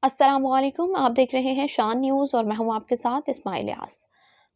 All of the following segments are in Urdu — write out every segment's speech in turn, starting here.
السلام علیکم، آپ دیکھ رہے ہیں شان نیوز اور میں ہوں آپ کے ساتھ اسماعیل یاس۔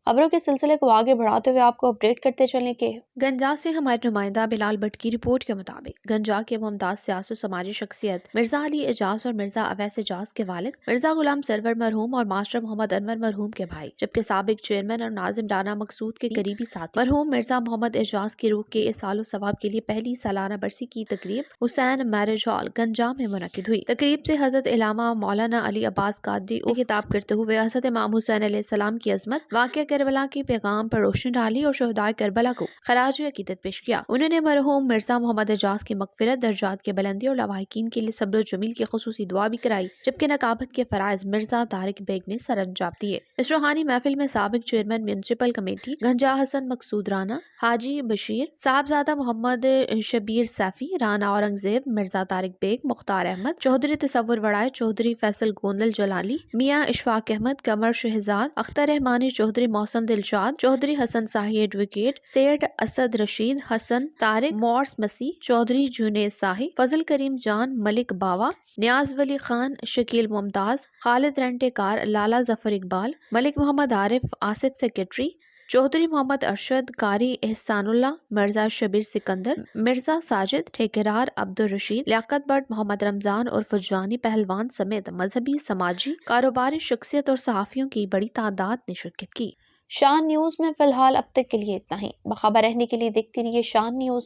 خبروں کے سلسلے کو آگے بڑھاتے ہوئے آپ کو اپڈیٹ کرتے چلیں کہ گنجا سے ہمارے نمائندہ بلال بٹ کی رپورٹ کے مطابق گنجا کے ممتاز سیاسی و سماجی شخصیت مرزا علی اعجاز اور مرزا اویس اعجاز کے والد مرزا غلام سرور مرحوم اور ماسٹر محمد انور مرحوم کے بھائی، جبکہ سابق چیئرمین اور ناظم رانا مقصود کے قریبی ساتھی مرحوم مرزا محمد اعجاز کی روح کے اصال و ثواب کے لیے پہلی سالانہ برسی کی تقریب حسین میرج ہال گنجا میں منعقد ہوئی۔ تقریب سے حضرت علامہ مولانا علی عباس قادری خطاب کرتے ہوئے حضرت امام حسین علیہ السلام کی عظمت، واقعہ کربلا کے پیغام پر روشنی ڈالی اور شہدائے کربلا کو خراج عقیدت پیش کیا۔ انہوں نے مرحوم مرزا محمد اعجاز کی مغفرت، درجات کی بلندی اور لواحقین کے لیے صبر و جمیل کی خصوصی دعا بھی کرائی، جبکہ نقابت کے فرائض مرزا طارق بیگ نے سر انجام دیے۔ اس روحانی محفل میں سابق چیئرمین میونسپل کمیٹی گنجا حسن مقصود رانا، حاجی بشیر، صاحبزادہ محمد شبیر سیفی، رانا اورنگزیب، مرزا طارق بیگ، مختار احمد چودھری، تصور وڑائے چودھری، فیصل گوندل جلالی، میاں اشفاق احمد، قمر شہزاد، اختر رحمانی چودھری، محسن دلشاد چودھری، حسن شاہی ایڈوکیٹ، سیٹ اسد رشید، حسن طارق، مورس مسیح چودھری، جنید شاہی، فضل کریم جان، ملک باوا، نیاز ولی خان، شکیل ممتاز، خالد رنٹے کار، لالا ظفر اقبال، ملک محمد عارف، آصف سیکریٹری، چودھری محمد ارشد، قاری احسان اللہ، مرزا شبیر سکندر، مرزا ساجد، ٹھیکیدار عبد الرشید، لیاقت بٹ، محمد رمضان اور فجانی پہلوان سمیت مذہبی، سماجی، کاروباری شخصیت اور صحافیوں کی بڑی تعداد نے شرکت کی۔ شان نیوز میں فی الحال اب تک کے لیے اتنا ہی۔ باخبر رہنے کے لیے دیکھتی رہیے شان نیوز،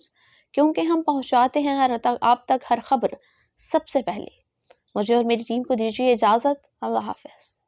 کیونکہ ہم پہنچاتے ہیں آپ تک ہر خبر سب سے پہلے۔ مجھے اور میری ٹیم کو دیجیے اجازت۔ اللہ حافظ۔